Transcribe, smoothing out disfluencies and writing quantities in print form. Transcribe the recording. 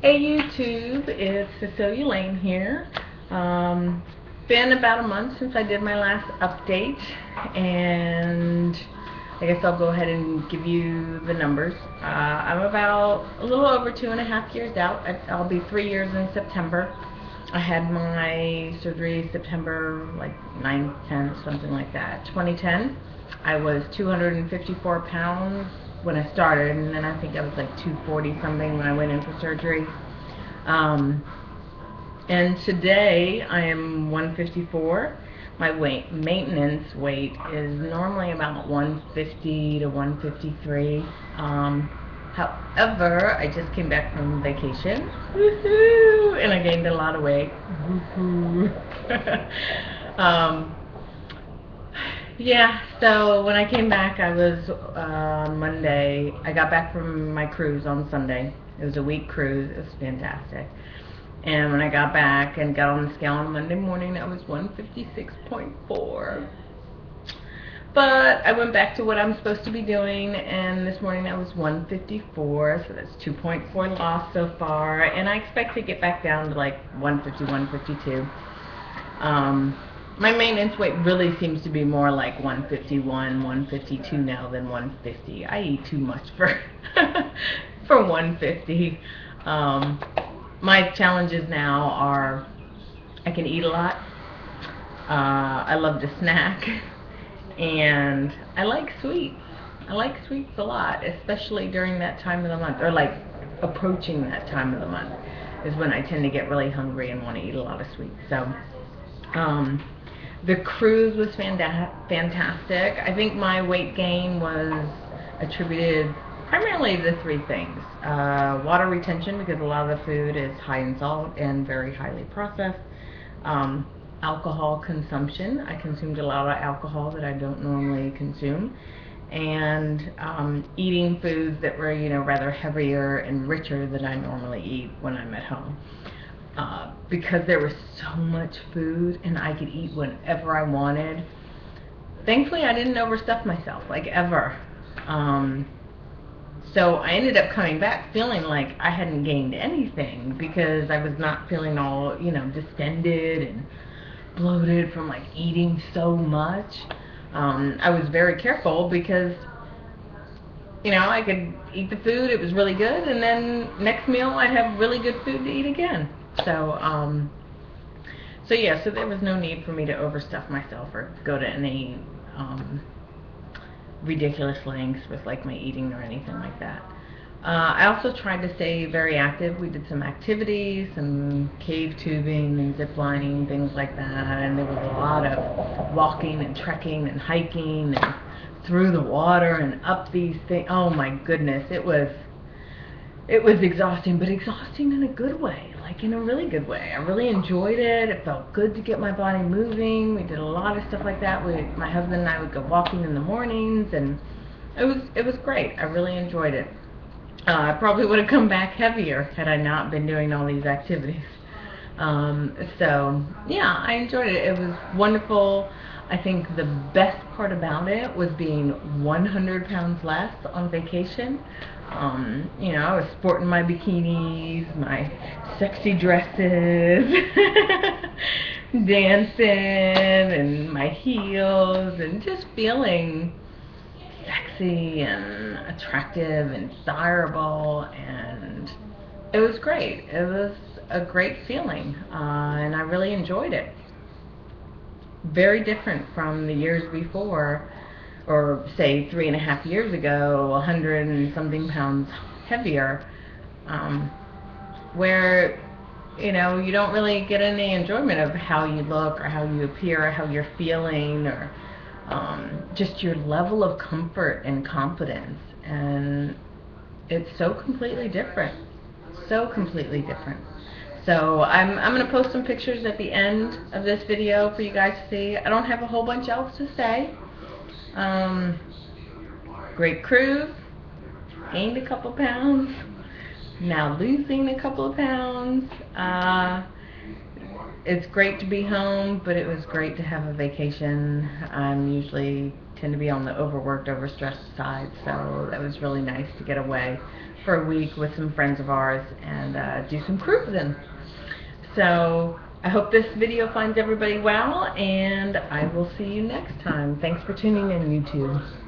Hey YouTube, it's Cecelialane here. Been about a month since I did my last update, and I guess I'll go ahead and give you the numbers. I'm about a little over 2.5 years out. I'll be 3 years in September. I had my surgery September like 9th, 10th, something like that, 2010. I was 254 pounds when I started, and then I think I was like 240 something when I went in for surgery. And today I am 154. My maintenance weight is normally about 150 to 153. However, I just came back from vacation, woohoo, and I gained a lot of weight. Woohoo. Yeah, so when I came back, I was Monday. I got back from my cruise on Sunday. It was a week cruise. It was fantastic. And when I got back and got on the scale on Monday morning, I was 156.4. But I went back to what I'm supposed to be doing, and this morning I was 154, so that's 2.4 loss so far. And I expect to get back down to like 150, 152. My maintenance weight really seems to be more like 151, 152 now than 150. I eat too much for for 150. My challenges now are I can eat a lot. I love to snack, and I like sweets. I like sweets a lot, especially during that time of the month, or like approaching that time of the month is when I tend to get really hungry and want to eat a lot of sweets. So the cruise was fantastic. I think my weight gain was attributed primarily to 3 things. Water retention, because a lot of the food is high in salt and very highly processed. Alcohol consumption. I consumed a lot of alcohol that I don't normally consume. And eating foods that were, rather heavier and richer than I normally eat when I'm at home. Because there was so much food and I could eat whenever I wanted. Thankfully, I didn't overstuff myself, like ever. So I ended up coming back feeling like I hadn't gained anything because I was not feeling all, distended and bloated from like eating so much. I was very careful because, I could eat the food, it was really good, and then next meal I'd have really good food to eat again. So so there was no need for me to overstuff myself or go to any ridiculous lengths with like my eating or anything like that. I also tried to stay very active. We did some activities, some cave tubing and zip lining, things like that, and there was a lot of walking and trekking and hiking and through the water and up these things. Oh my goodness, it was exhausting, but exhausting in a good way, like in a really good way. I really enjoyed it. It felt good to get my body moving. We did a lot of stuff like that. My husband and I would go walking in the mornings, and it was great. I really enjoyed it. I probably would have come back heavier had I not been doing all these activities. So yeah, I enjoyed it. It was wonderful. I think the best part about it was being 100 pounds less on vacation. I was sporting my bikinis, my sexy dresses, dancing, and my heels, and just feeling sexy and attractive and desirable, and it was great. It was a great feeling, and I really enjoyed it. Very different from the years before, or say 3.5 years ago, 100 and something pounds heavier, where you don't really get any enjoyment of how you look or how you appear or how you're feeling, or just your level of comfort and confidence. And it's so completely different, so completely different. So I'm going to post some pictures at the end of this video for you guys to see. I don't have a whole bunch else to say. Great cruise, gained a couple pounds, now losing a couple of pounds. it's great to be home, but it was great to have a vacation. I'm usually tend to be on the overworked, overstressed side, so that was really nice to get away for a week with some friends of ours and do some cruising. So I hope this video finds everybody well, and I will see you next time. Thanks for tuning in, YouTube.